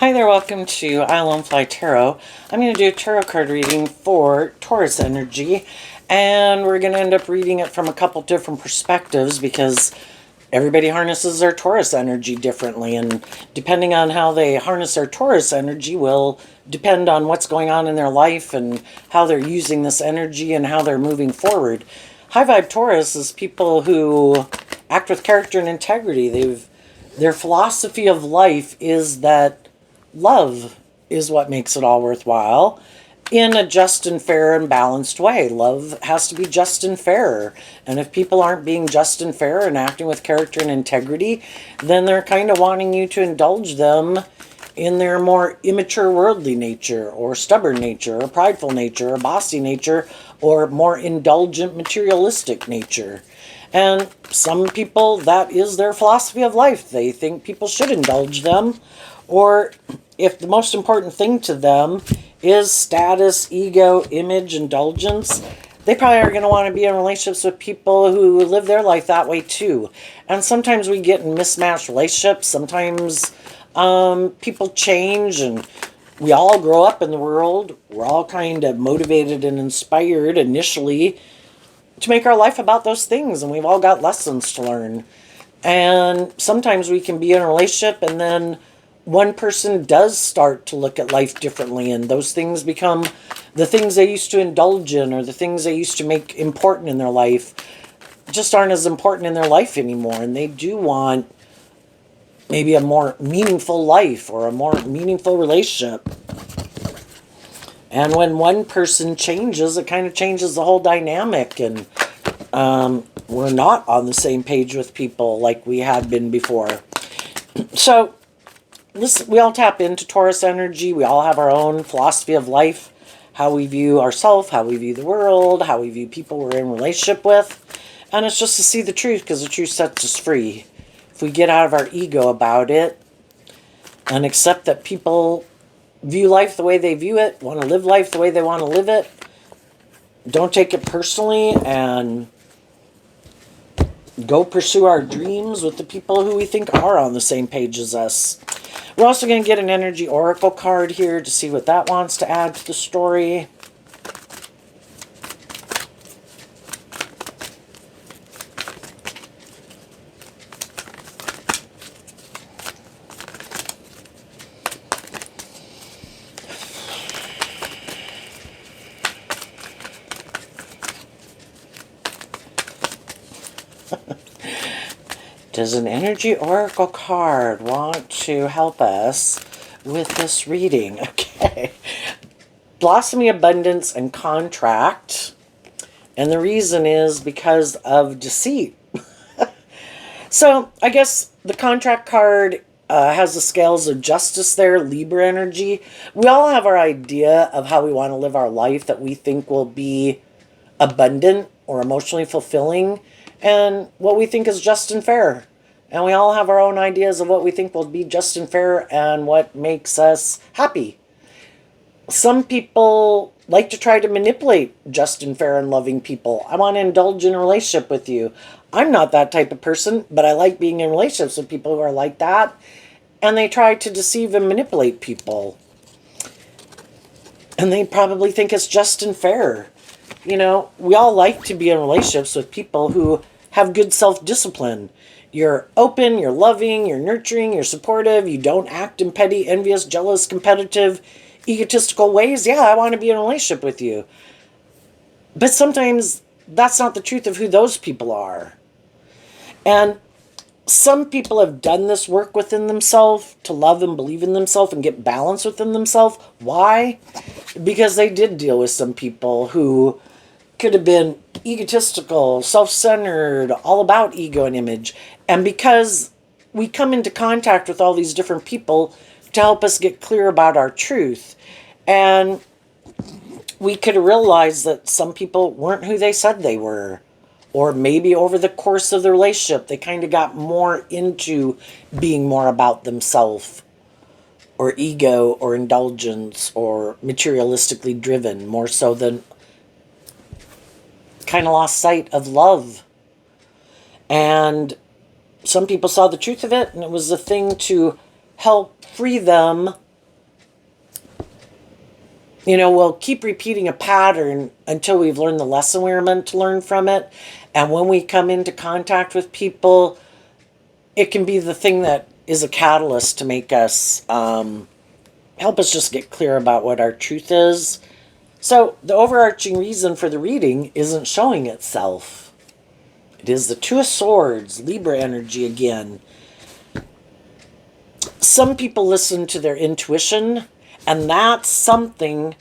Hi there, welcome to I Alone Fly Tarot. I'm going to do a tarot card reading for Taurus energy, and we're going to end up reading it from a couple different perspectives because everybody harnesses their Taurus energy differently, and depending on how they harness their Taurus energy will depend on what's going on in their life and how they're using this energy and how they're moving forward. High vibe Taurus is people who act with character and integrity. Their philosophy of life is that love is what makes it all worthwhile in a just and fair and balanced way. Love has to be just and fair. And if people aren't being just and fair and acting with character and integrity, then they're kind of wanting you to indulge them in their more immature worldly nature or stubborn nature or prideful nature or bossy nature or more indulgent materialistic nature. And some people, that is their philosophy of life. They think people should indulge them, or if the most important thing to them is status, ego, image, indulgence, they probably are going to want to be in relationships with people who live their life that way too. And sometimes we get in mismatched relationships. Sometimes people change, and we all grow up in the world. We're all kind of motivated and inspired initially to make our life about those things, and we've all got lessons to learn. And sometimes we can be in a relationship and then one person does start to look at life differently, and those things become the things they used to indulge in, or the things they used to make important in their life just aren't as important in their life anymore, and they do want maybe a more meaningful life or a more meaningful relationship. And when one person changes, it kind of changes the whole dynamic, and we're not on the same page with people like we had been before. So we all tap into Taurus energy. We all have our own philosophy of life, how we view ourselves, how we view the world, how we view people we're in relationship with. And it's just to see the truth, because the truth sets us free. If we get out of our ego about it and accept that people view life the way they view it, want to live life the way they want to live it, don't take it personally, and go pursue our dreams with the people who we think are on the same page as us. We're also going to get an energy oracle card here to see what that wants to add to the story. Does an energy oracle card want to help us with this reading? Okay. Blossoming abundance and contract. And the reason is because of deceit. So I guess the contract card has the scales of justice there, Libra energy. We all have our idea of how we want to live our life that we think will be abundant or emotionally fulfilling, and what we think is just and fair. And we all have our own ideas of what we think will be just and fair and what makes us happy. Some people like to try to manipulate just and fair and loving people. I want to indulge in a relationship with you. I'm not that type of person, but I like being in relationships with people who are like that. And they try to deceive and manipulate people. And they probably think it's just and fair. You know, we all like to be in relationships with people who have good self-discipline. You're open, you're loving, you're nurturing, you're supportive, you don't act in petty, envious, jealous, competitive, egotistical ways. Yeah, I want to be in a relationship with you. But sometimes that's not the truth of who those people are. And some people have done this work within themselves to love and believe in themselves and get balance within themselves. Why? Because they did deal with some people who could have been egotistical, self-centered, all about ego and image. And because we come into contact with all these different people to help us get clear about our truth, and we could realize that some people weren't who they said they were. Or maybe over the course of the relationship, they kind of got more into being more about themselves, or ego, or indulgence, or materialistically driven, more so than kind of lost sight of love. And some people saw the truth of it, and it was a thing to help free them we'll keep repeating a pattern until we've learned the lesson we were meant to learn from it. And when we come into contact with people, it can be the thing that is a catalyst to make us help us just get clear about what our truth is. So the overarching reason for the reading isn't showing itself. It is the Two of Swords, Libra energy again. Some people listen to their intuition, and that's something,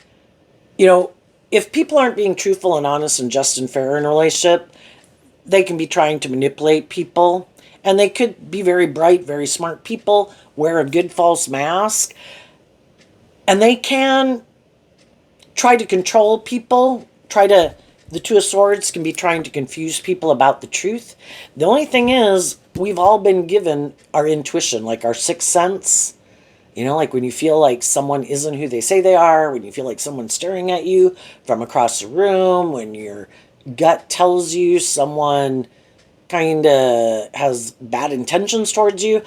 if people aren't being truthful and honest and just and fair in a relationship, they can be trying to manipulate people. And they could be very bright, very smart people, wear a good false mask. And they can try to control people, the Two of Swords can be trying to confuse people about the truth. The only thing is, we've all been given our intuition, like our sixth sense. Like when you feel like someone isn't who they say they are, when you feel like someone's staring at you from across the room, when your gut tells you someone kind of has bad intentions towards you.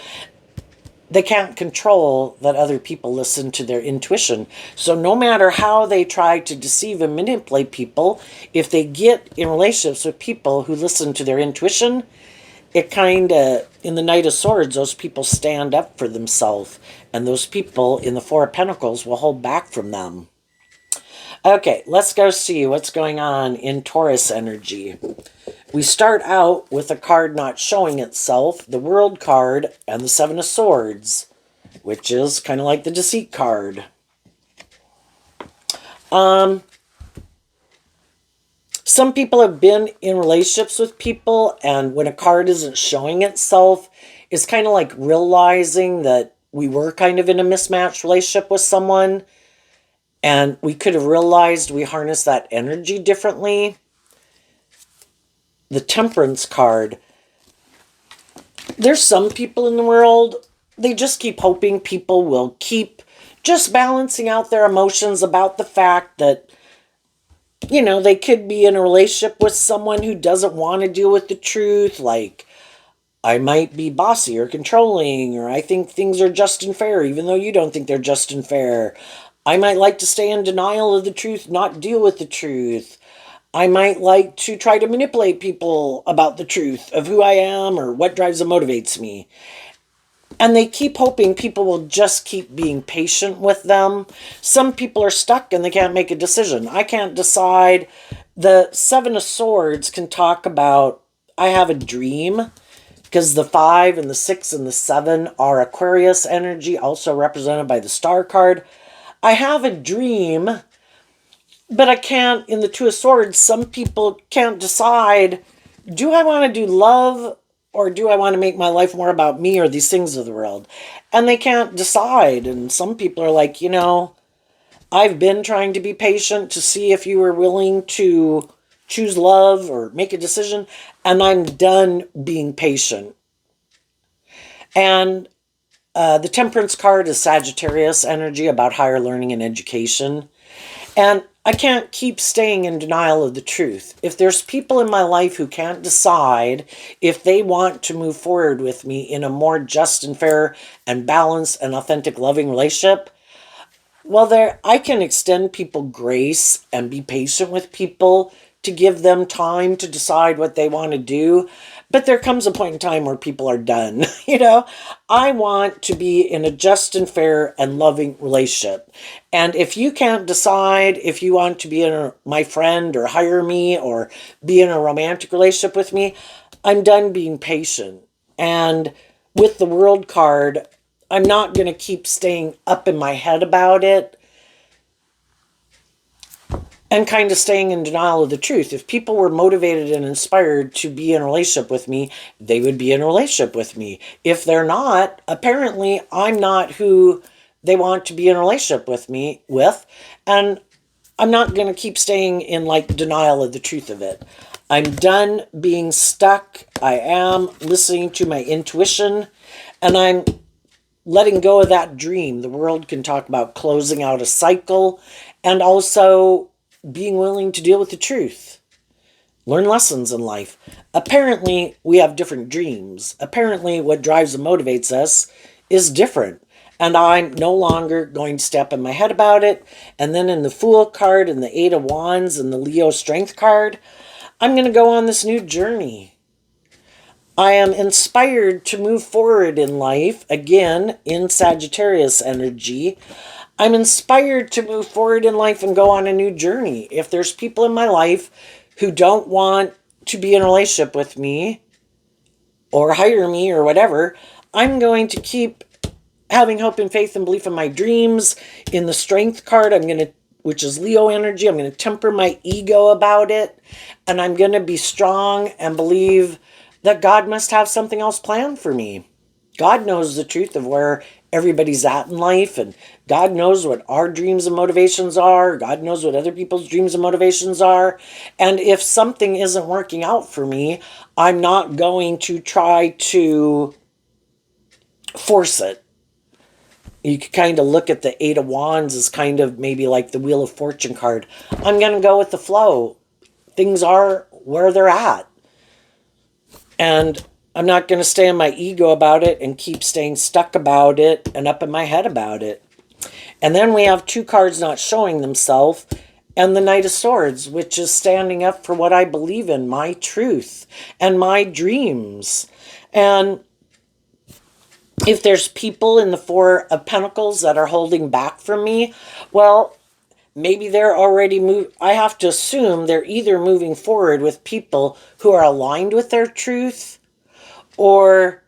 They can't control that other people listen to their intuition. So no matter how they try to deceive and manipulate people, if they get in relationships with people who listen to their intuition, it kind of, in the Knight of Swords, those people stand up for themselves. And those people in the Four of Pentacles will hold back from them. Okay, let's go see what's going on in Taurus energy. We start out with a card not showing itself, the World card, and the Seven of Swords, which is kind of like the Deceit card. Some people have been in relationships with people, and when a card isn't showing itself, it's kind of like realizing that we were kind of in a mismatched relationship with someone, and we could have realized we harnessed that energy differently. The Temperance card. There's some people in the world, they just keep hoping people will keep just balancing out their emotions about the fact that, they could be in a relationship with someone who doesn't want to deal with the truth. Like, I might be bossy or controlling, or I think things are just and fair, even though you don't think they're just and fair. I might like to stay in denial of the truth, not deal with the truth. I might like to try to manipulate people about the truth of who I am or what drives and motivates me. And they keep hoping people will just keep being patient with them. Some people are stuck and they can't make a decision. I can't decide. The Seven of Swords can talk about, I have a dream, because the 5 and the 6 and the 7 are Aquarius energy, also represented by the Star card. I have a dream, but I can't, in the Two of Swords, some people can't decide, do I want to do love or do I want to make my life more about me or these things of the world? And they can't decide. And some people are like, I've been trying to be patient to see if you were willing to choose love or make a decision, and I'm done being patient. And the Temperance card is Sagittarius energy, about higher learning and education. And I can't keep staying in denial of the truth. If there's people in my life who can't decide if they want to move forward with me in a more just and fair and balanced and authentic loving relationship, well, I can extend people grace and be patient with people to give them time to decide what they want to do. But there comes a point in time where people are done. I want to be in a just and fair and loving relationship. And if you can't decide if you want to be my friend or hire me or be in a romantic relationship with me, I'm done being patient. And with the World card, I'm not going to keep staying up in my head about it and kind of staying in denial of the truth. If people were motivated and inspired to be in a relationship with me, they would be in a relationship with me. If they're not, apparently I'm not who they want to be in a relationship with and I'm not going to keep staying in denial of the truth of it. I'm done being stuck. I am listening to my intuition, and I'm letting go of that dream. The World can talk about closing out a cycle and also being willing to deal with the truth. Learn lessons in life. Apparently, we have different dreams. Apparently, what drives and motivates us is different. And I'm no longer going to step in my head about it. And then in the Fool card and the Eight of Wands and the Leo Strength card, I'm going to go on this new journey. I am inspired to move forward in life, again, in Sagittarius energy. I'm inspired to move forward in life and go on a new journey. If there's people in my life who don't want to be in a relationship with me or hire me or whatever, I'm going to keep having hope and faith and belief in my dreams. In the Strength card, which is Leo energy, I'm going to temper my ego about it. And I'm going to be strong and believe that God must have something else planned for me. God knows the truth of where everybody's at in life, and God knows what our dreams and motivations are. God knows what other people's dreams and motivations are. And if something isn't working out for me, I'm not going to try to force it. You could kind of look at the Eight of Wands as kind of maybe like the Wheel of Fortune card. I'm going to go with the flow. Things are where they're at. And I'm not going to stay in my ego about it and keep staying stuck about it and up in my head about it. And then we have two cards not showing themselves, and the Knight of Swords, which is standing up for what I believe in, my truth and my dreams. And if there's people in the Four of Pentacles that are holding back from me, well, maybe they're already I have to assume they're either moving forward with people who are aligned with their truth, or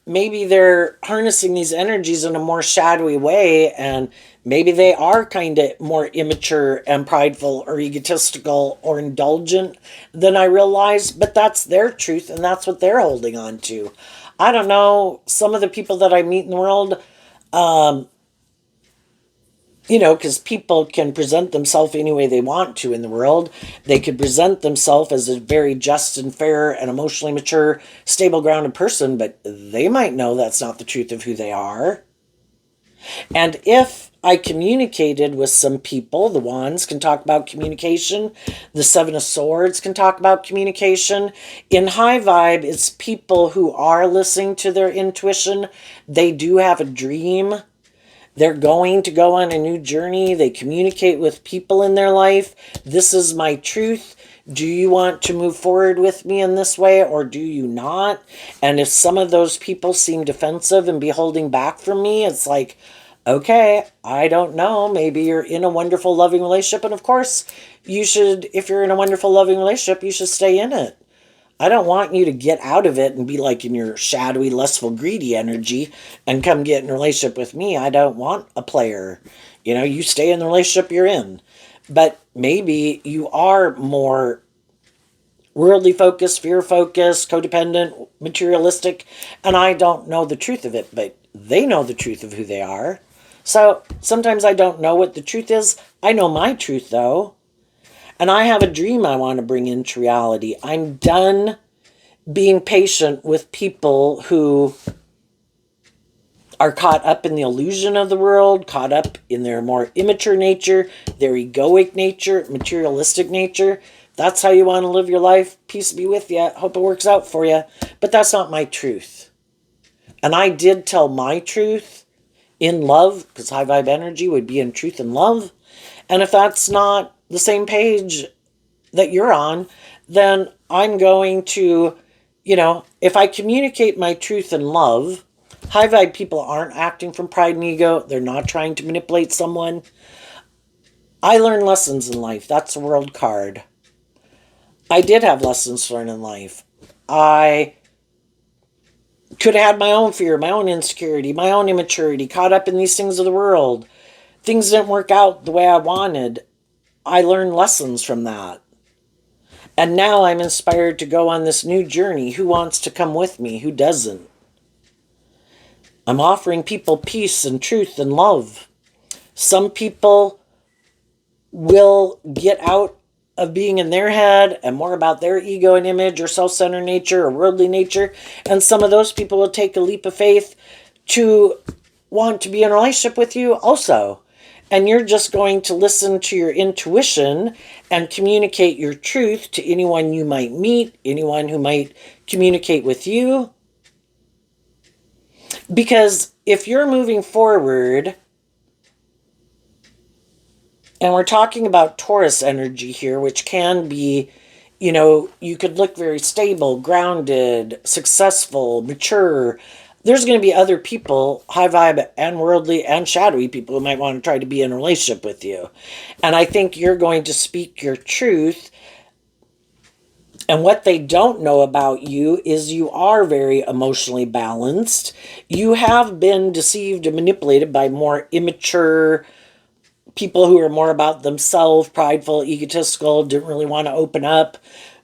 maybe they're harnessing these energies in a more shadowy way, and maybe they are kind of more immature and prideful or egotistical or indulgent than I realize, but that's their truth and that's what they're holding on to. I don't know. Some of the people that I meet in the world, because people can present themselves any way they want to in the world. They could present themselves as a very just and fair and emotionally mature, stable, grounded person, but they might know that's not the truth of who they are. And if I communicated with some people, the Wands can talk about communication, the Seven of Swords can talk about communication. In high vibe, it's people who are listening to their intuition. They do have a dream. They're going to go on a new journey. They communicate with people in their life. This is my truth. Do you want to move forward with me in this way, or do you not? And if some of those people seem defensive and be holding back from me, it's like, okay, I don't know. Maybe you're in a wonderful, loving relationship. And of course, if you're in a wonderful, loving relationship, you should stay in it. I don't want you to get out of it and be like in your shadowy, lustful, greedy energy and come get in a relationship with me. I don't want a player. You stay in the relationship you're in. But maybe you are more worldly focused, fear focused, codependent, materialistic, and I don't know the truth of it, but they know the truth of who they are. So sometimes I don't know what the truth is. I know my truth, though. And I have a dream I want to bring into reality. I'm done being patient with people who are caught up in the illusion of the world, caught up in their more immature nature, their egoic nature, materialistic nature. That's how you want to live your life. Peace be with you. Hope it works out for you. But that's not my truth. And I did tell my truth in love, because high vibe energy would be in truth and love. And if that's not the same page that you're on, then I'm going to, if I communicate my truth and love, high vibe people aren't acting from pride and ego. They're not trying to manipulate someone. I learn lessons in life. That's a world card. I did have lessons to learn in life. I could have had my own fear, my own insecurity, my own immaturity, caught up in these things of the world. Things didn't work out the way I wanted. I learned lessons from that. And now I'm inspired to go on this new journey. Who wants to come with me? Who doesn't? I'm offering people peace and truth and love. Some people will get out of being in their head and more about their ego and image or self-centered nature or worldly nature. And some of those people will take a leap of faith to want to be in a relationship with you also. And you're just going to listen to your intuition and communicate your truth to anyone you might meet, anyone who might communicate with you. Because if you're moving forward, and we're talking about Taurus energy here, which can be, you could look very stable, grounded, successful, mature. There's going to be other people, high vibe and worldly and shadowy people, who might want to try to be in a relationship with you. And I think you're going to speak your truth. And what they don't know about you is you are very emotionally balanced. You have been deceived and manipulated by more immature people who are more about themselves, prideful, egotistical, didn't really want to open up,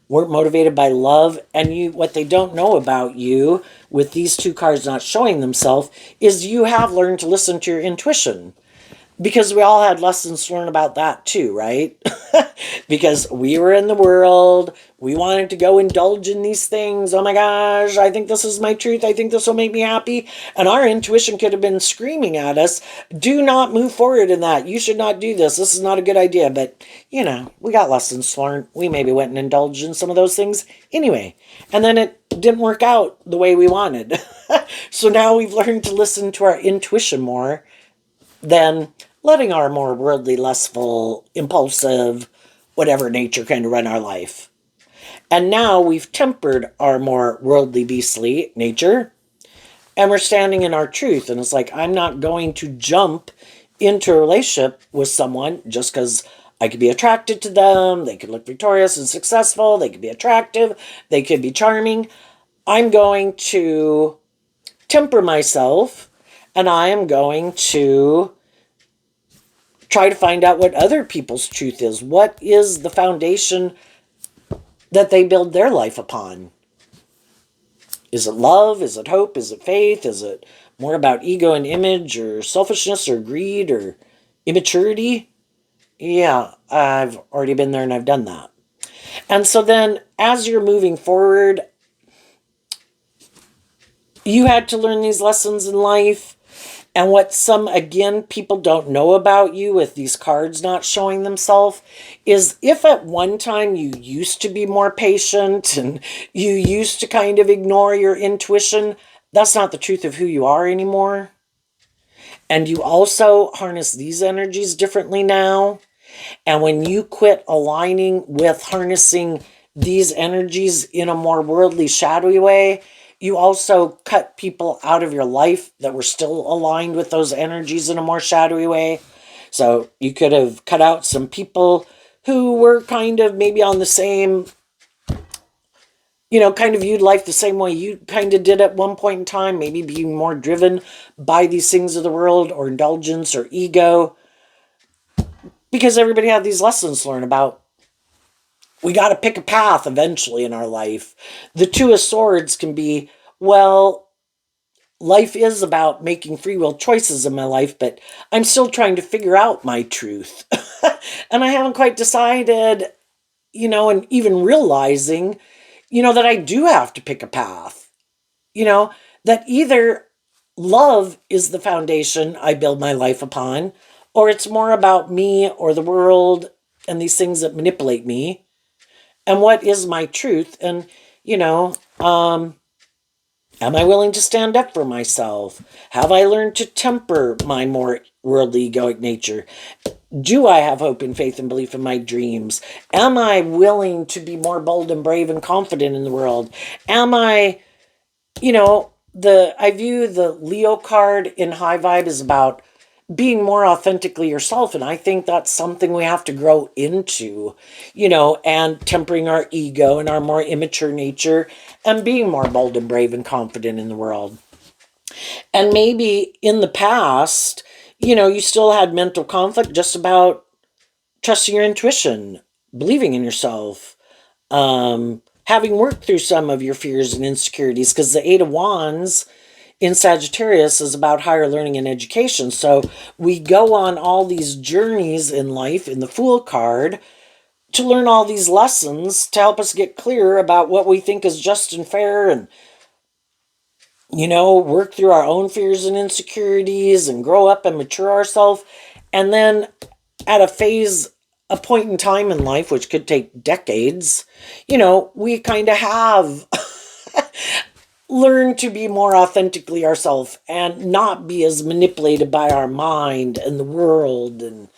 weren't motivated by love. And what they don't know about you, with these two cards not showing themselves, is you have learned to listen to your intuition. Because we all had lessons to learn about that too, right? Because we were in the world, we wanted to go indulge in these things. Oh my gosh, I think this is my truth. I think this will make me happy. And our intuition could have been screaming at us, do not move forward in that. You should not do this. This is not a good idea. But, we got lessons to learn. We maybe went and indulged in some of those things anyway. And then it didn't work out the way we wanted. So now we've learned to listen to our intuition more than letting our more worldly, lustful, impulsive, whatever nature kind of run our life. And now we've tempered our more worldly, beastly nature, and we're standing in our truth. And it's like, I'm not going to jump into a relationship with someone just because I could be attracted to them. They could look victorious and successful. They could be attractive. They could be charming. I'm going to temper myself, and I am going to try to find out what other people's truth is. What is the foundation that they build their life upon? Is it love? Is it hope? Is it faith? Is it more about ego and image, or selfishness, or greed, or immaturity? Yeah, I've already been there and I've done that. And so then, as you're moving forward, you had to learn these lessons in life. And what some, again, people don't know about you with these cards not showing themselves is, if at one time you used to be more patient and you used to kind of ignore your intuition, that's not the truth of who you are anymore. And you also harness these energies differently now. And when you quit aligning with harnessing these energies in a more worldly, shadowy way, you also cut people out of your life that were still aligned with those energies in a more shadowy way. So you could have cut out some people who were kind of maybe on the same, kind of viewed life the same way you kind of did at one point in time, maybe being more driven by these things of the world, or indulgence, or ego. Because everybody had these lessons to learn about. We got to pick a path eventually in our life. The Two of Swords can be, well, life is about making free will choices in my life, but I'm still trying to figure out my truth. And I haven't quite decided, and even realizing, that I do have to pick a path. That either love is the foundation I build my life upon, or it's more about me or the world and these things that manipulate me. And what is my truth? And, am I willing to stand up for myself? Have I learned to temper my more worldly, egoic nature? Do I have hope and faith and belief in my dreams? Am I willing to be more bold and brave and confident in the world? Am I, I view the Leo card in High Vibe is about being more authentically yourself. And I think that's something we have to grow into, and tempering our ego and our more immature nature, and being more bold and brave and confident in the world. And maybe in the past, you still had mental conflict just about trusting your intuition, believing in yourself, having worked through some of your fears and insecurities, because the Eight of Wands in Sagittarius is about higher learning and education. So we go on all these journeys in life in the Fool card to learn all these lessons to help us get clear about what we think is just and fair, and, work through our own fears and insecurities and grow up and mature ourselves. And then at a point in time in life, which could take decades, we kind of have learn to be more authentically ourselves and not be as manipulated by our mind and the world and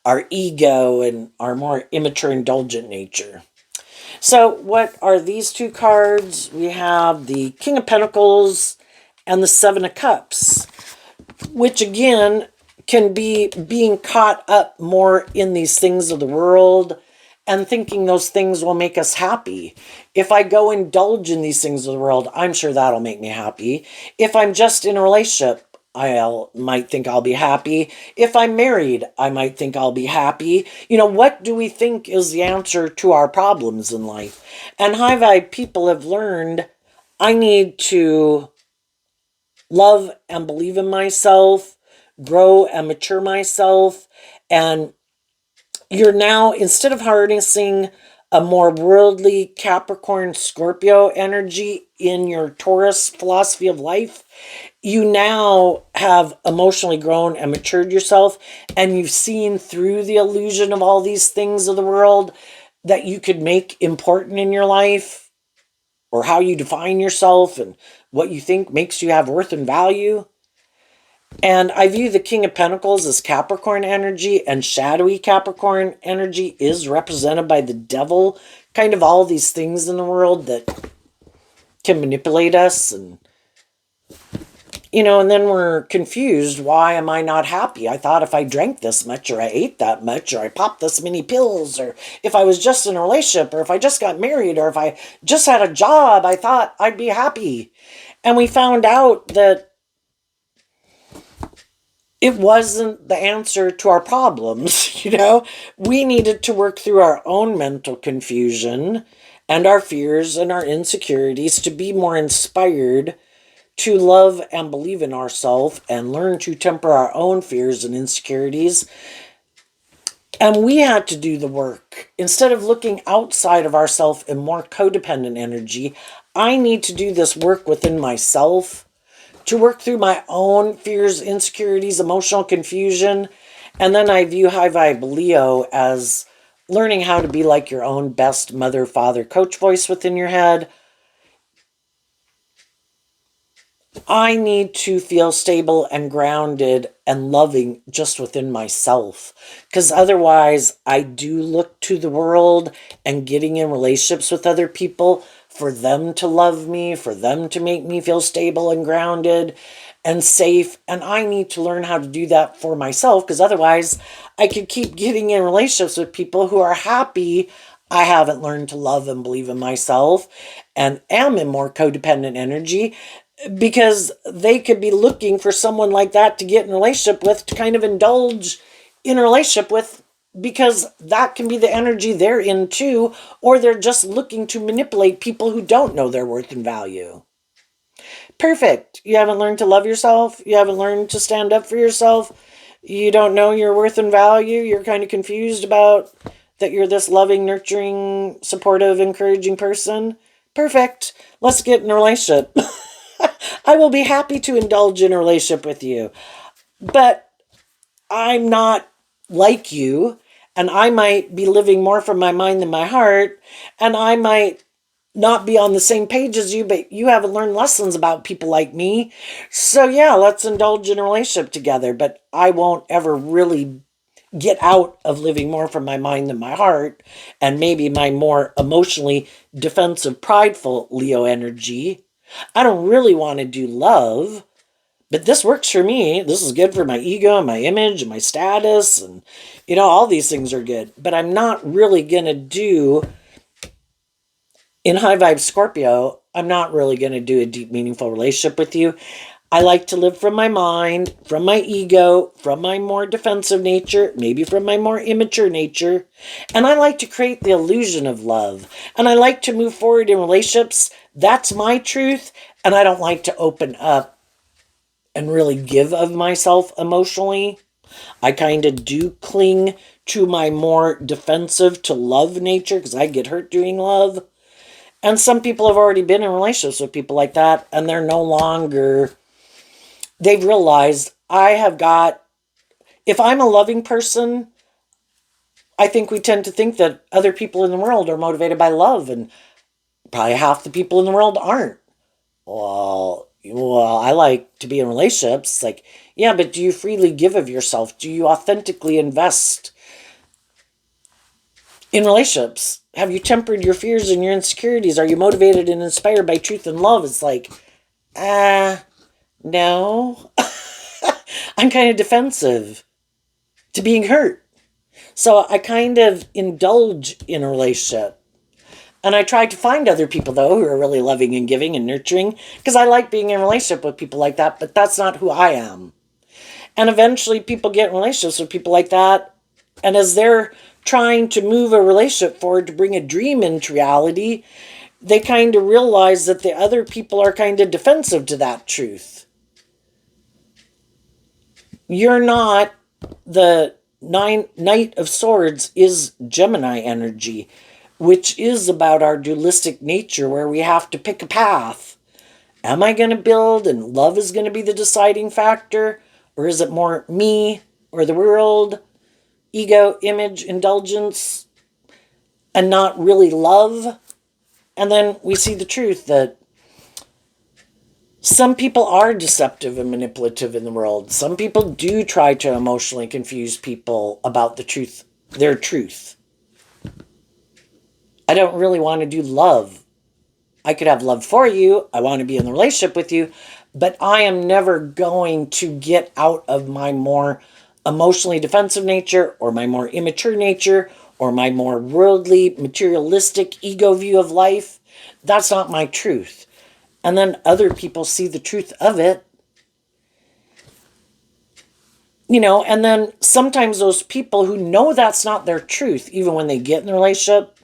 our ego and our more immature, indulgent nature. So, what are these two cards? We have the King of Pentacles and the Seven of Cups, which again can be being caught up more in these things of the world and thinking those things will make us happy. If I go indulge in these things of the world, I'm sure that'll make me happy. If I'm just in a relationship, I might think I'll be happy. If I'm married, I might think I'll be happy. You know, what do we think is the answer to our problems in life? And high vibe people have learned I need to love and believe in myself, grow and mature myself, and you're now, instead of harnessing a more worldly Capricorn Scorpio energy in your Taurus philosophy of life, you now have emotionally grown and matured yourself, and you've seen through the illusion of all these things of the world that you could make important in your life, or how you define yourself and what you think makes you have worth and value. And I view the King of Pentacles as Capricorn energy, and shadowy Capricorn energy is represented by the devil, kind of all these things in the world that can manipulate us. And, you know, and then we're confused. Why am I not happy? I thought if I drank this much, or I ate that much, or I popped this many pills, or if I was just in a relationship, or if I just got married, or if I just had a job, I thought I'd be happy. And we found out that it wasn't the answer to our problems, you know? We needed to work through our own mental confusion and our fears and our insecurities to be more inspired to love and believe in ourselves and learn to temper our own fears and insecurities. And we had to do the work. Instead of looking outside of ourselves in more codependent energy, I need to do this work within myself to work through my own fears, insecurities, emotional confusion. And then I view high vibe Leo as learning how to be like your own best mother, father, coach voice within your head. I need to feel stable and grounded and loving just within myself. Because otherwise, I do look to the world and getting in relationships with other people for them to love me, for them to make me feel stable and grounded and safe. And I need to learn how to do that for myself, because otherwise, I could keep getting in relationships with people who are happy. I haven't learned to love and believe in myself and am in more codependent energy, because they could be looking for someone like that to get in a relationship with, to kind of indulge in a relationship with, because that can be the energy they're in too, or they're just looking to manipulate people who don't know their worth and value. Perfect. You haven't learned to love yourself. You haven't learned to stand up for yourself. You don't know your worth and value. You're kind of confused about that you're this loving, nurturing, supportive, encouraging person. Perfect. Let's get in a relationship. I will be happy to indulge in a relationship with you. But I'm not like you, and I might be living more from my mind than my heart, and I might not be on the same page as you, but you haven't learned lessons about people like me. So yeah, let's indulge in a relationship together, but I won't ever really get out of living more from my mind than my heart, and maybe my more emotionally defensive, prideful Leo energy. I don't really want to do love, but this works for me. This is good for my ego and my image and my status, and you know, all these things are good. But I'm not really going to do, in high vibe Scorpio, I'm not really going to do a deep, meaningful relationship with you. I like to live from my mind, from my ego, from my more defensive nature, maybe from my more immature nature. And I like to create the illusion of love. And I like to move forward in relationships. That's my truth. And I don't like to open up and really give of myself emotionally. I kind of do cling to my more defensive to love nature, because I get hurt doing love. And some people have already been in relationships with people like that, and they're no longer, they've realized I have got, if I'm a loving person, I think we tend to think that other people in the world are motivated by love, and probably half the people in the world aren't. Well, I like to be in relationships. Like, yeah, but do you freely give of yourself? Do you authentically invest in relationships? Have you tempered your fears and your insecurities? Are you motivated and inspired by truth and love? It's like, no. I'm kind of defensive to being hurt. So I kind of indulge in a relationship. And I try to find other people, though, who are really loving and giving and nurturing, because I like being in a relationship with people like that, but that's not who I am. And eventually people get in relationships with people like that. And as they're trying to move a relationship forward to bring a dream into reality, they kind of realize that the other people are kind of defensive to that truth. You're not the Knight of Swords is Gemini energy, which is about our dualistic nature where we have to pick a path. Am I going to build and love is going to be the deciding factor? Or is it more me or the world, ego, image, indulgence, and not really love? And then we see the truth that some people are deceptive and manipulative in the world. Some people do try to emotionally confuse people about the truth, their truth. I don't really want to do love. I could have love for you. I want to be in the relationship with you, but I am never going to get out of my more emotionally defensive nature or my more immature nature or my more worldly, materialistic ego view of life. That's not my truth. And then other people see the truth of it. And then sometimes those people who know that's not their truth, even when they get in a relationship,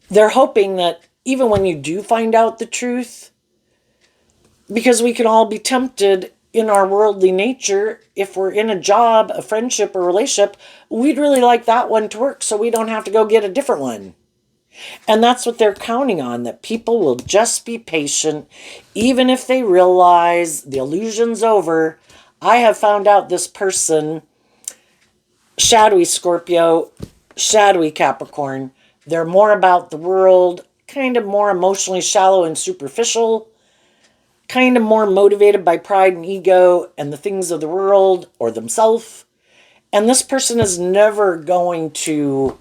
they're hoping that even when you do find out the truth, because we can all be tempted in our worldly nature, if we're in a job, a friendship, or relationship, we'd really like that one to work so we don't have to go get a different one. And that's what they're counting on, that people will just be patient, even if they realize the illusion's over. I have found out this person, shadowy Scorpio, shadowy Capricorn, they're more about the world, kind of more emotionally shallow and superficial, kind of more motivated by pride and ego and the things of the world or themselves. And this person is never going to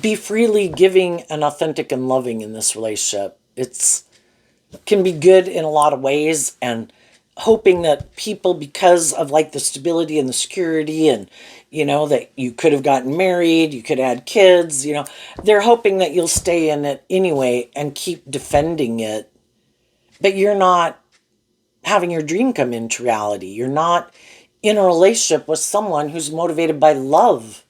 be freely giving and authentic and loving in this relationship. It's can be good in a lot of ways, and hoping that people, because of like the stability and the security and that you could have gotten married, you could have had kids, they're hoping that you'll stay in it anyway and keep defending it. But you're not having your dream come into reality. You're not in a relationship with someone who's motivated by love.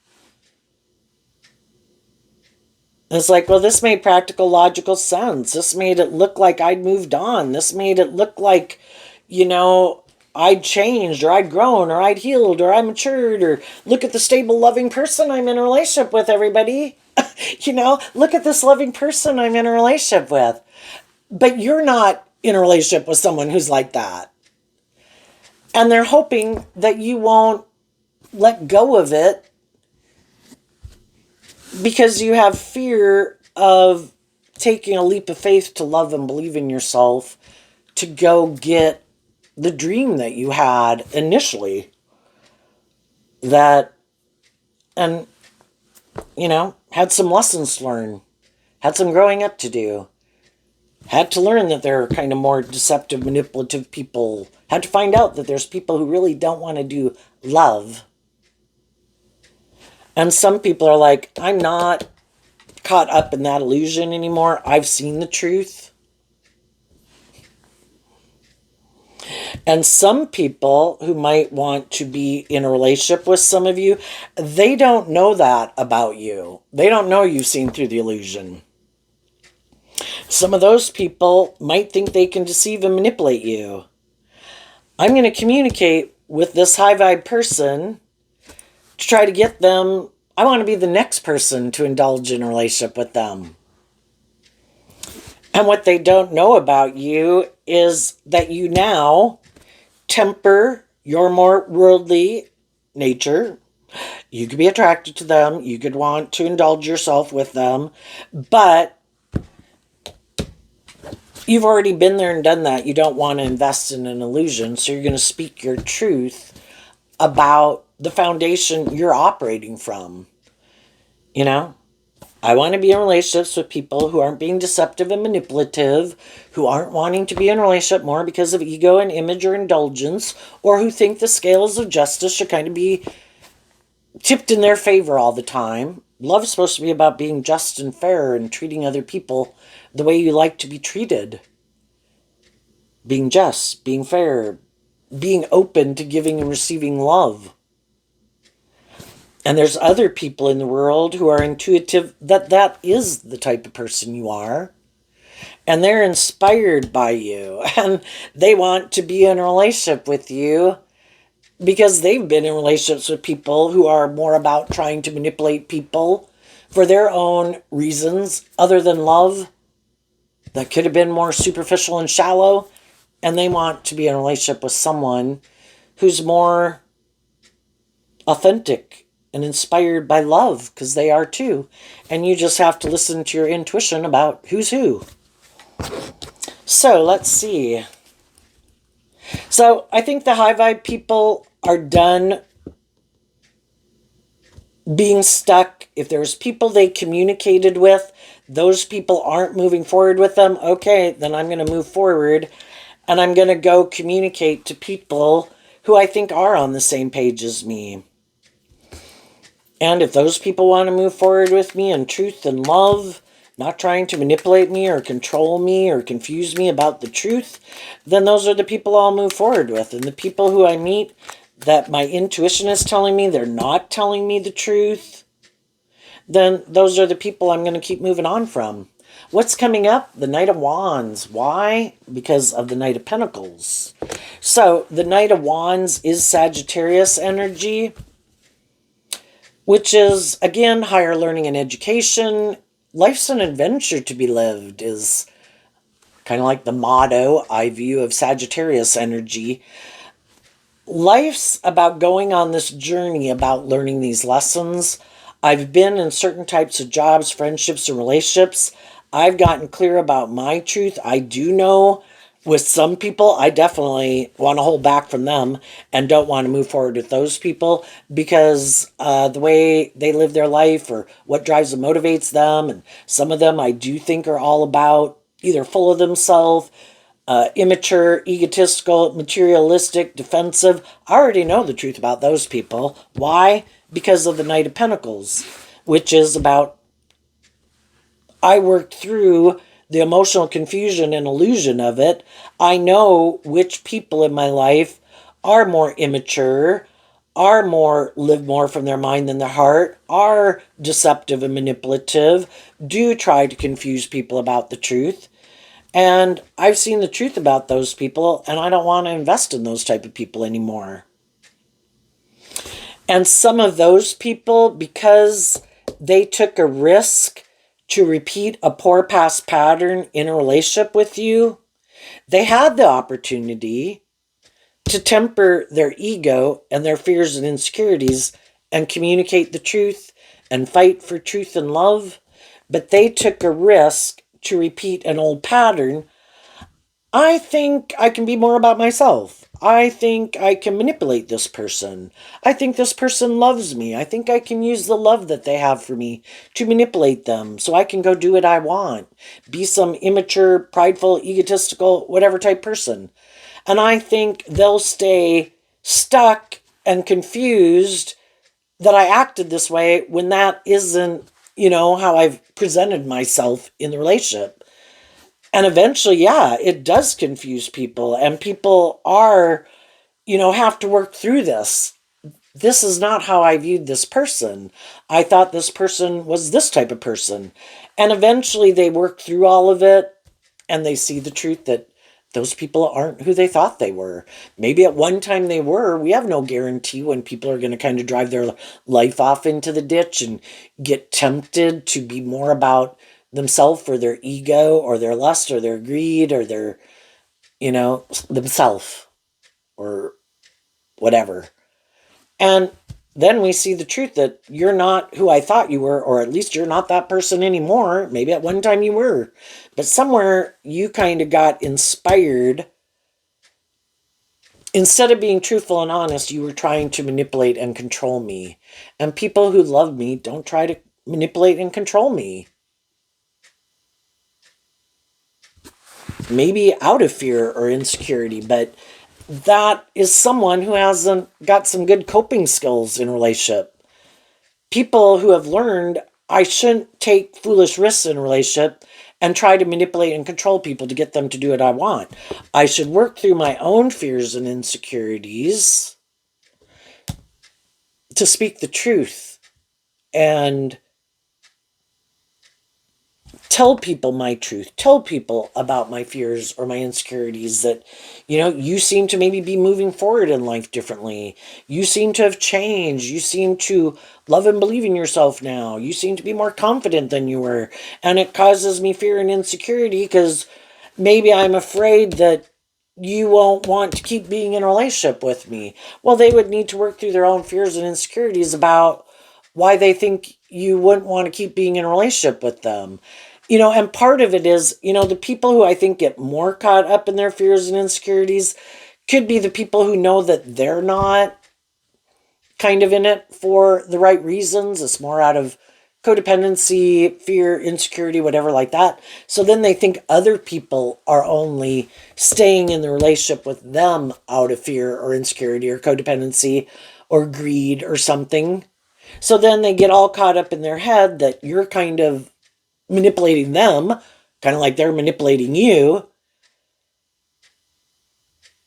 It's like, well, this made practical, logical sense. This made it look like I'd moved on. This made it look like, I'd changed or I'd grown or I'd healed or I matured, or look at the stable, loving person I'm in a relationship with, everybody. Look at this loving person I'm in a relationship with. But you're not in a relationship with someone who's like that. And they're hoping that you won't let go of it because you have fear of taking a leap of faith to love and believe in yourself, to go get the dream that you had initially. And had some lessons to learn, had some growing up to do, had to learn that there are kind of more deceptive, manipulative people, had to find out that there's people who really don't want to do love. And some people are like, I'm not caught up in that illusion anymore. I've seen the truth. And some people who might want to be in a relationship with some of you, they don't know that about you. They don't know you've seen through the illusion. Some of those people might think they can deceive and manipulate you. I'm going to communicate with this high vibe person to try to get them. I want to be the next person to indulge in a relationship with them. And what they don't know about you is that you now temper your more worldly nature. You could be attracted to them. You could want to indulge yourself with them. But you've already been there and done that. You don't want to invest in an illusion, so you're going to speak your truth about the foundation you're operating from. You know, I want to be in relationships with people who aren't being deceptive and manipulative, who aren't wanting to be in a relationship more because of ego and image or indulgence, or who think the scales of justice should kind of be tipped in their favor all the time. Love is supposed to be about being just and fair and treating other people the way you like to be treated. Being just, being fair, being open to giving and receiving love. And there's other people in the world who are intuitive that is the type of person you are. And they're inspired by you. And they want to be in a relationship with you because they've been in relationships with people who are more about trying to manipulate people for their own reasons other than love that could have been more superficial and shallow. And they want to be in a relationship with someone who's more authentic and inspired by love, because they are too. And you just have to listen to your intuition about who's who. So let's see. So I think the high vibe people are done being stuck. If there's people they communicated with, those people aren't moving forward with them, okay, then I'm going to move forward and I'm going to go communicate to people who I think are on the same page as me. And if those people want to move forward with me in truth and love, not trying to manipulate me or control me or confuse me about the truth, then those are the people I'll move forward with. And the people who I meet that my intuition is telling me they're not telling me the truth, then those are the people I'm going to keep moving on from. What's coming up? The Knight of Wands. Why? Because of the Knight of Pentacles. So the Knight of Wands is Sagittarius energy, which is, again, higher learning and education. Life's an adventure to be lived is kind of like the motto I view of Sagittarius energy. Life's about going on this journey, about learning these lessons. I've been in certain types of jobs, friendships, and relationships. I've gotten clear about my truth. I do know with some people, I definitely want to hold back from them and don't want to move forward with those people because the way they live their life or what drives and motivates them. And some of them I do think are all about either full of themselves, immature, egotistical, materialistic, defensive. I already know the truth about those people. Why? Because of the Knight of Pentacles, which is about I worked through the emotional confusion and illusion of it. I know which people in my life are more immature, are more live more from their mind than their heart, are deceptive and manipulative, do try to confuse people about the truth. And I've seen the truth about those people, and I don't want to invest in those type of people anymore. And some of those people, because they took a risk to repeat a poor past pattern in a relationship with you, they had the opportunity to temper their ego and their fears and insecurities and communicate the truth and fight for truth and love, but they took a risk to repeat an old pattern. I think I can be more about myself. I think I can manipulate this person. I think this person loves me. I think I can use the love that they have for me to manipulate them so I can go do what I want. Be some immature, prideful, egotistical, whatever type person. And I think they'll stay stuck and confused that I acted this way when that isn't, how I've presented myself in the relationship. And eventually, yeah, it does confuse people, and people are, have to work through this. This is not how I viewed this person. I thought this person was this type of person. And eventually they work through all of it and they see the truth that those people aren't who they thought they were. Maybe at one time they were. We have no guarantee when people are going to kind of drive their life off into the ditch and get tempted to be more about themselves or their ego or their lust or their greed or their, themselves or whatever. And then we see the truth that you're not who I thought you were, or at least you're not that person anymore. Maybe at one time you were, but somewhere you kind of got inspired. Instead of being truthful and honest, you were trying to manipulate and control me. And people who love me don't try to manipulate and control me. Maybe out of fear or insecurity, but that is someone who hasn't got some good coping skills in a relationship. People who have learned I shouldn't take foolish risks in a relationship and try to manipulate and control people to get them to do what I want. I should work through my own fears and insecurities to speak the truth and tell people my truth, tell people about my fears or my insecurities, that, you seem to maybe be moving forward in life differently. You seem to have changed. You seem to love and believe in yourself now. You seem to be more confident than you were. And it causes me fear and insecurity because maybe I'm afraid that you won't want to keep being in a relationship with me. Well, they would need to work through their own fears and insecurities about why they think you wouldn't want to keep being in a relationship with them. And part of it is, the people who I think get more caught up in their fears and insecurities could be the people who know that they're not kind of in it for the right reasons. It's more out of codependency, fear, insecurity, whatever like that. So then they think other people are only staying in the relationship with them out of fear or insecurity or codependency or greed or something. So then they get all caught up in their head that you're kind of manipulating them, kind of like they're manipulating you.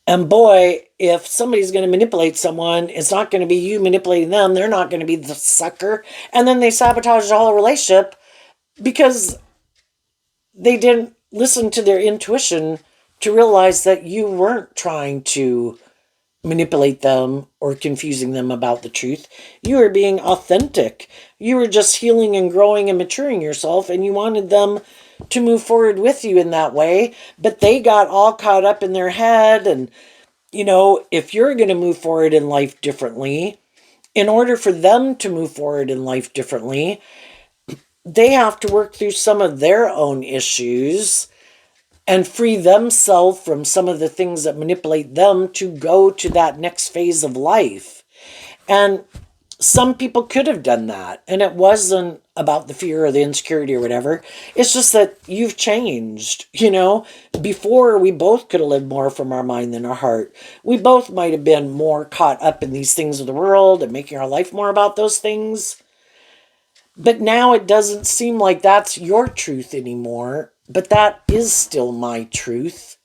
And boy, if somebody's going to manipulate someone, it's not going to be you manipulating them. They're not going to be the sucker. And then they sabotage the whole relationship because they didn't listen to their intuition to realize that you weren't trying to manipulate them or confusing them about the truth. You were being authentic. You were just healing and growing and maturing yourself, and you wanted them to move forward with you in that way. But they got all caught up in their head. And, if you're going to move forward in life differently, in order for them to move forward in life differently, they have to work through some of their own issues and free themselves from some of the things that manipulate them to go to that next phase of life. And some people could have done that, and it wasn't about the fear or the insecurity or whatever. It's just that you've changed. Before, we both could have lived more from our mind than our heart. We both might have been more caught up in these things of the world and making our life more about those things. But now it doesn't seem like that's your truth anymore. But that is still my truth.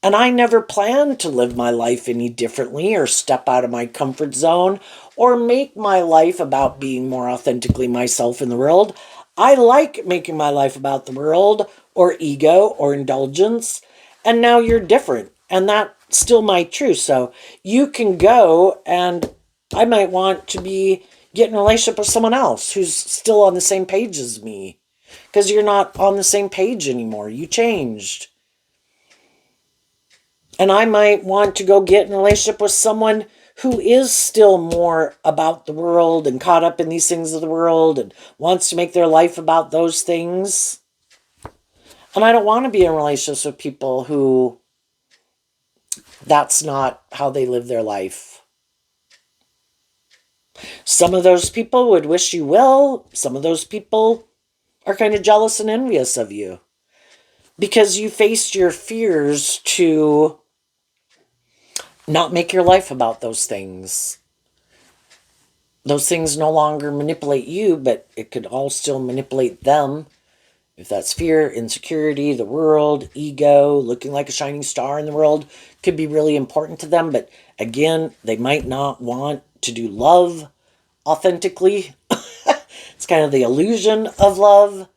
And I never planned to live my life any differently or step out of my comfort zone or make my life about being more authentically myself in the world. I like making my life about the world or ego or indulgence. And now you're different. And that's still my truth. So you can go, and I might want to get in a relationship with someone else who's still on the same page as me. Because you're not on the same page anymore. You changed. And I might want to go get in a relationship with someone who is still more about the world and caught up in these things of the world and wants to make their life about those things. And I don't want to be in relationships with people who that's not how they live their life. Some of those people would wish you well. Some of those people are kind of jealous and envious of you because you faced your fears to not make your life about those things. Those things no longer manipulate you, but it could all still manipulate them. If that's fear, insecurity, the world, ego, looking like a shining star in the world could be really important to them. But again, they might not want to do love authentically. It's kind of the illusion of love.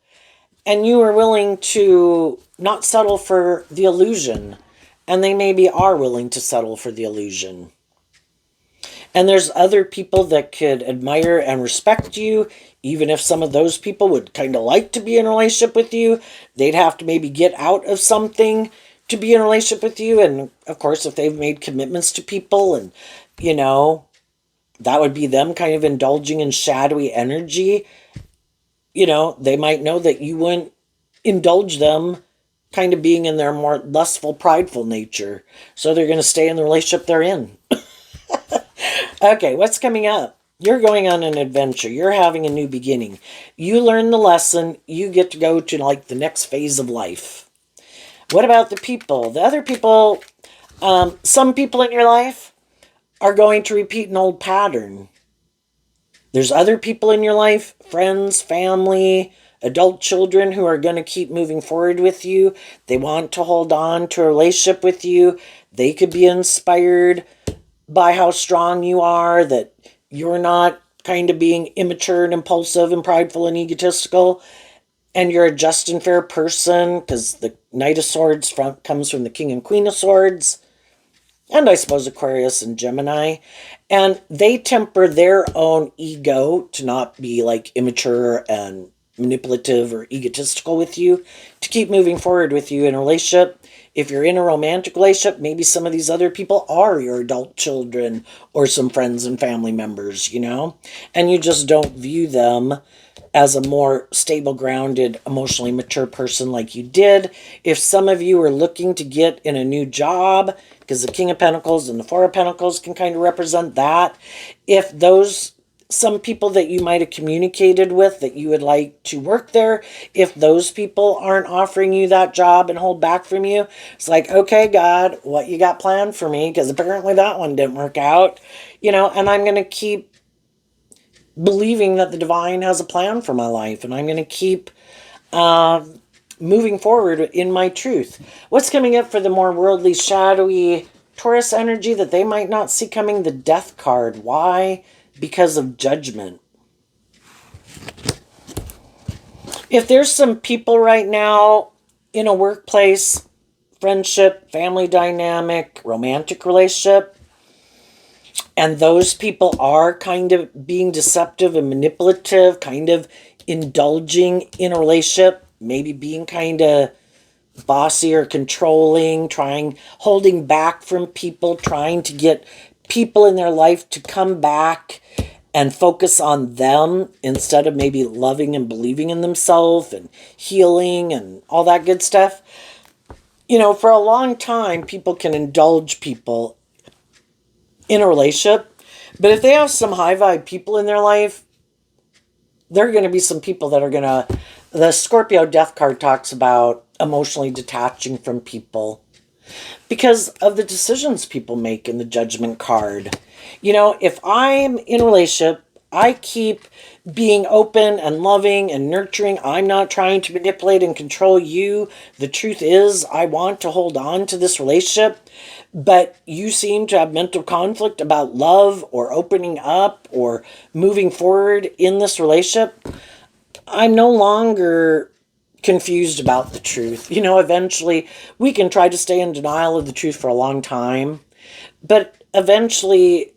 And you are willing to not settle for the illusion. And they maybe are willing to settle for the illusion. And there's other people that could admire and respect you, even if some of those people would kind of like to be in a relationship with you. They'd have to maybe get out of something to be in a relationship with you. And of course, if they've made commitments to people and, that would be them kind of indulging in shadowy energy. They might know that you wouldn't indulge them kind of being in their more lustful, prideful nature. So they're going to stay in the relationship they're in. Okay, what's coming up? You're going on an adventure. You're having a new beginning. You learn the lesson. You get to go to like the next phase of life. What about the people? The other people, some people in your life are going to repeat an old pattern. There's other people in your life, friends, family, adult children who are going to keep moving forward with you. They want to hold on to a relationship with you. They could be inspired by how strong you are, that you're not kind of being immature and impulsive and prideful and egotistical, and you're a just and fair person, because the Knight of Swords comes from the King and Queen of Swords, and I suppose Aquarius and Gemini, and they temper their own ego to not be like immature and manipulative or egotistical with you, to keep moving forward with you in a relationship. If you're in a romantic relationship, maybe some of these other people are your adult children or some friends and family members, and you just don't view them as a more stable, grounded, emotionally mature person like you did. If some of you are looking to get in a new job, because the King of Pentacles and the Four of Pentacles can kind of represent that. If some people that you might have communicated with that you would like to work there, if those people aren't offering you that job and hold back from you, it's like, okay, God, what you got planned for me? Because apparently that one didn't work out, and I'm going to keep believing that the divine has a plan for my life, and I'm going to keep moving forward in my truth. What's coming up for the more worldly, shadowy Taurus energy that they might not see coming? The Death card. Why? Because of judgment. If there's some people right now in a workplace, friendship, family dynamic, romantic relationship, and those people are kind of being deceptive and manipulative, kind of indulging in a relationship, maybe being kind of bossy or controlling, holding back from people, trying to get people in their life to come back and focus on them instead of maybe loving and believing in themselves and healing and all that good stuff. For a long time, people can indulge people in a relationship, but if they have some high vibe people in their life, there are going to be some people that are going to... The Scorpio Death card talks about emotionally detaching from people because of the decisions people make in the Judgment card. If I'm in a relationship, I keep being open and loving and nurturing. I'm not trying to manipulate and control you. The truth is, I want to hold on to this relationship, but you seem to have mental conflict about love or opening up or moving forward in this relationship. I'm no longer confused about the truth. Eventually we can try to stay in denial of the truth for a long time, but eventually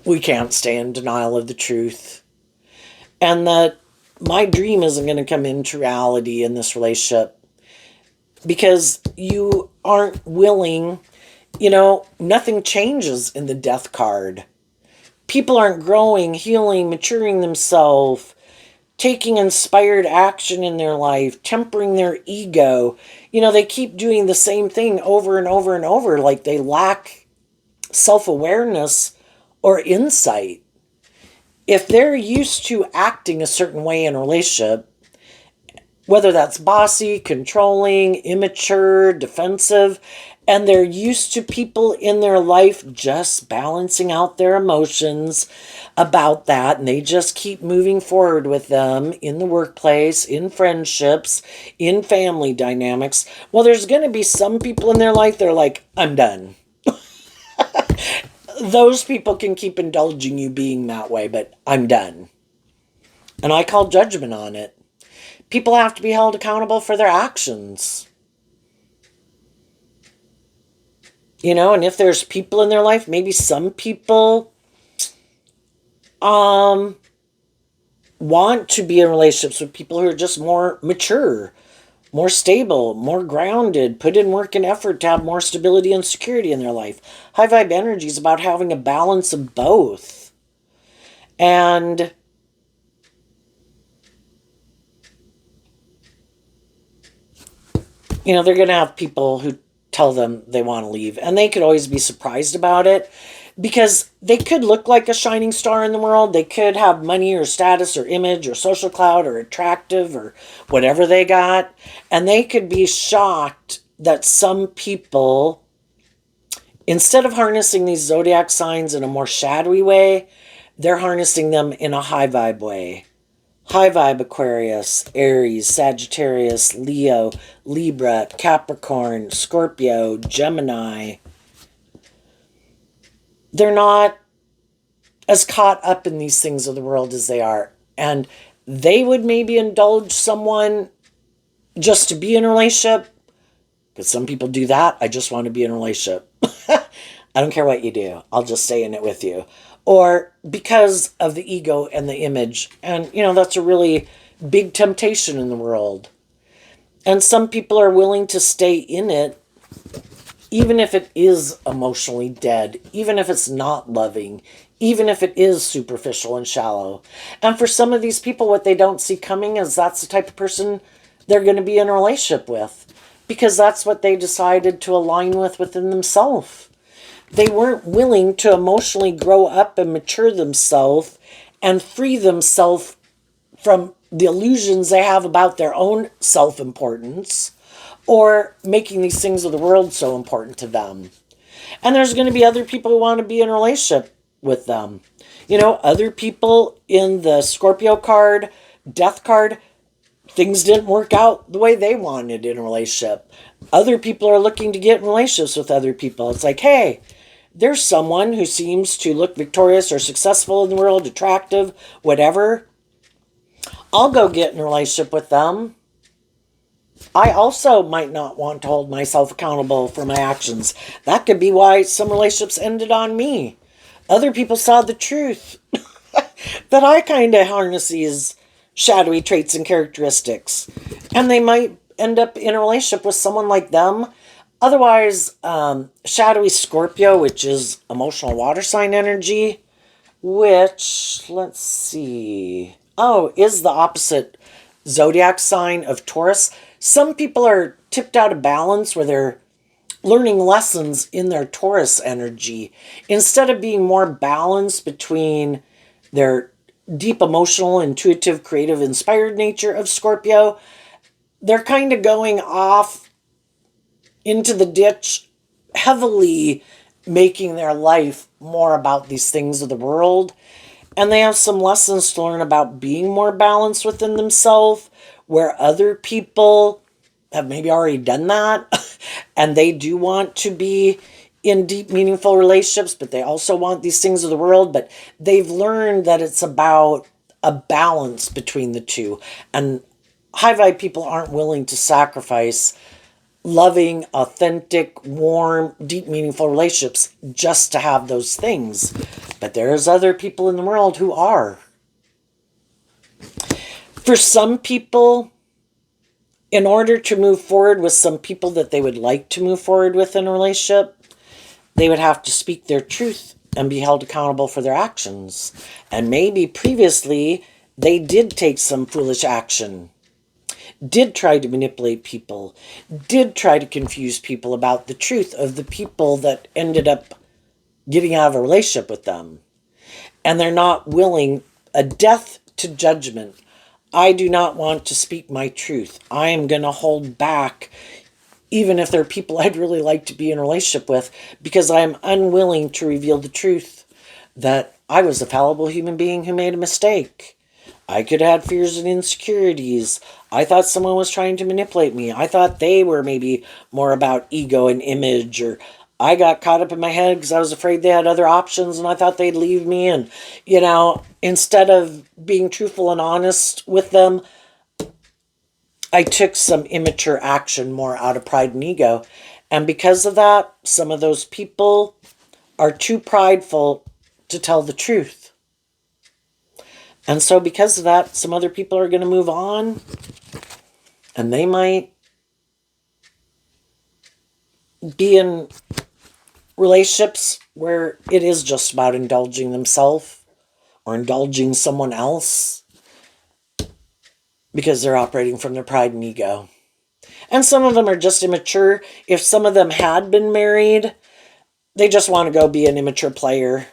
we can't stay in denial of the truth. And that my dream isn't going to come into reality in this relationship because you aren't willing. Nothing changes in the Death card. People aren't growing, healing, maturing themselves, taking inspired action in their life, tempering their ego. They keep doing the same thing over and over and over, like they lack self-awareness or insight. If they're used to acting a certain way in a relationship, whether that's bossy, controlling, immature, defensive, and they're used to people in their life just balancing out their emotions about that, and they just keep moving forward with them in the workplace, in friendships, in family dynamics, well, there's going to be some people in their life that are like, I'm done. Those people can keep indulging you being that way, but I'm done. And I call judgment on it. People have to be held accountable for their actions. And if there's people in their life, maybe some people want to be in relationships with people who are just more mature, more stable, more grounded, put in work and effort to have more stability and security in their life. High vibe energy is about having a balance of both. And they're going to have people who tell them they want to leave, and they could always be surprised about it because they could look like a shining star in the world. They could have money or status or image or social clout or attractive or whatever they got, and they could be shocked that some people, instead of harnessing these zodiac signs in a more shadowy way, they're harnessing them in a high vibe way. High vibe Aquarius, Aries, Sagittarius, Leo, Libra, Capricorn, Scorpio, Gemini. They're not as caught up in these things of the world as they are. And they would maybe indulge someone just to be in a relationship. Because some people do that. I just want to be in a relationship. I don't care what you do. I'll just stay in it with you. Or because of the ego and the image. And, that's a really big temptation in the world. And some people are willing to stay in it, even if it is emotionally dead, even if it's not loving, even if it is superficial and shallow. And for some of these people, what they don't see coming is that's the type of person they're going to be in a relationship with, because that's what they decided to align with within themselves. They weren't willing to emotionally grow up and mature themselves and free themselves from the illusions they have about their own self-importance or making these things of the world so important to them. And there's going to be other people who want to be in a relationship with them. Other people in the Scorpio card, Death card, things didn't work out the way they wanted in a relationship. Other people are looking to get in relationships with other people. It's like, hey, there's someone who seems to look victorious or successful in the world, attractive, whatever. I'll go get in a relationship with them. I also might not want to hold myself accountable for my actions. That could be why some relationships ended on me. Other people saw the truth that I kind of harness these shadowy traits and characteristics. And they might end up in a relationship with someone like them. Otherwise, shadowy Scorpio, which is emotional water sign energy, which, let's see, is the opposite zodiac sign of Taurus. Some people are tipped out of balance where they're learning lessons in their Taurus energy. Instead of being more balanced between their deep emotional, intuitive, creative, inspired nature of Scorpio, they're kind of going off into the ditch, heavily making their life more about these things of the world. And they have some lessons to learn about being more balanced within themselves, where other people have maybe already done that. And they do want to be in deep, meaningful relationships, but they also want these things of the world. But they've learned that it's about a balance between the two. And high vibe people aren't willing to sacrifice loving, authentic, warm, deep, meaningful relationships just to have those things. But there's other people in the world who are. For some people, in order to move forward with some people that they would like to move forward with in a relationship, they would have to speak their truth and be held accountable for their actions. And maybe previously they did take some foolish action, did try to manipulate people, did try to confuse people about the truth of the people that ended up getting out of a relationship with them. And they're not willing, a death to judgment. I do not want to speak my truth. I am going to hold back, even if there are people I'd really like to be in a relationship with, because I am unwilling to reveal the truth that I was a fallible human being who made a mistake. I could have had fears and insecurities. I thought someone was trying to manipulate me. I thought they were maybe more about ego and image, or I got caught up in my head because I was afraid they had other options and I thought they'd leave me. And, instead of being truthful and honest with them, I took some immature action more out of pride and ego. And because of that, some of those people are too prideful to tell the truth. And so because of that, some other people are going to move on, and they might be in relationships where it is just about indulging themselves or indulging someone else because they're operating from their pride and ego. And some of them are just immature. If some of them had been married, they just want to go be an immature player.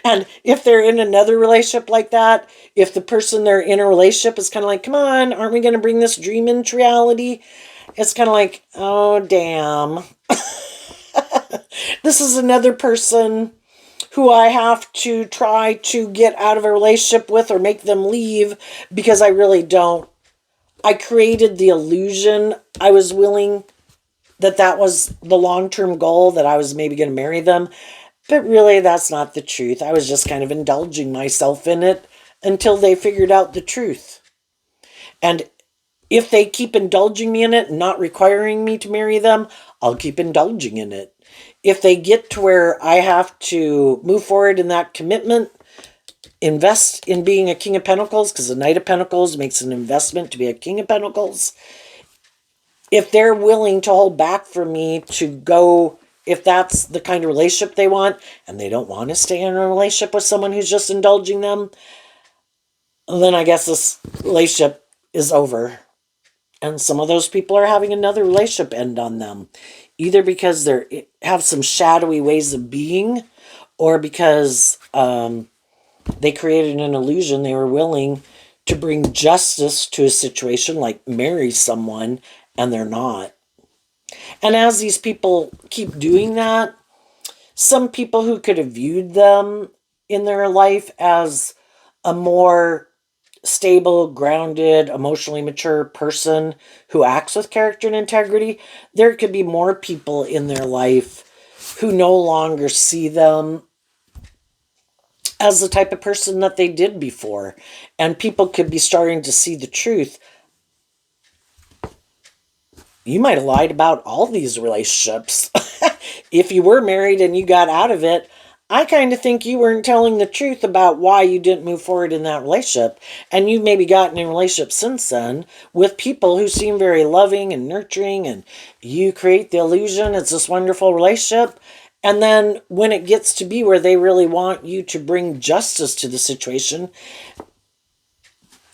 And if they're in another relationship like that, if the person they're in a relationship is kind of like, come on, aren't we going to bring this dream into reality? It's kind of like, oh, damn. This is another person who I have to try to get out of a relationship with or make them leave because I really don't. I created the illusion I was willing that was the long-term goal, that I was maybe going to marry them. But really, that's not the truth. I was just kind of indulging myself in it until they figured out the truth. And if they keep indulging me in it and not requiring me to marry them, I'll keep indulging in it. If they get to where I have to move forward in that commitment, invest in being a King of Pentacles, because the Knight of Pentacles makes an investment to be a King of Pentacles. If they're willing to hold back from me to go, if that's the kind of relationship they want, and they don't want to stay in a relationship with someone who's just indulging them, then I guess this relationship is over. And some of those people are having another relationship end on them, either because they have some shadowy ways of being, or because they created an illusion they were willing to bring justice to a situation, like marry someone, and they're not. And as these people keep doing that, some people who could have viewed them in their life as a more stable, grounded, emotionally mature person who acts with character and integrity, there could be more people in their life who no longer see them as the type of person that they did before. And people could be starting to see the truth. You might have lied about all these relationships. If you were married and you got out of it, I kind of think you weren't telling the truth about why you didn't move forward in that relationship. And you've maybe gotten in relationships since then with people who seem very loving and nurturing, and you create the illusion it's this wonderful relationship. And then when it gets to be where they really want you to bring justice to the situation,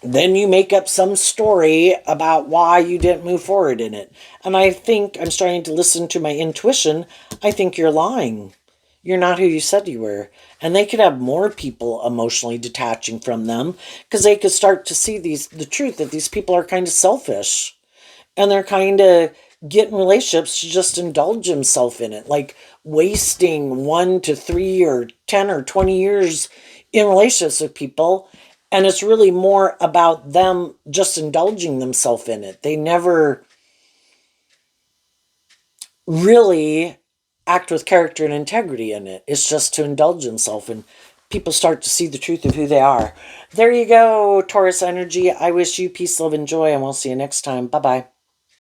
then you make up some story about why you didn't move forward in it. And I think I'm starting to listen to my intuition. I think you're lying. You're not who you said you were. And they could have more people emotionally detaching from them because they could start to see the truth that these people are kind of selfish. And they're kind of getting relationships to just indulge themselves in it. Like wasting 1 to 3 or 10 or 20 years in relationships with people. And it's really more about them just indulging themselves in it. They never really act with character and integrity in it. It's just to indulge themselves, and people start to see the truth of who they are. There you go, Taurus energy. I wish you peace, love, and joy, and we'll see you next time. Bye-bye.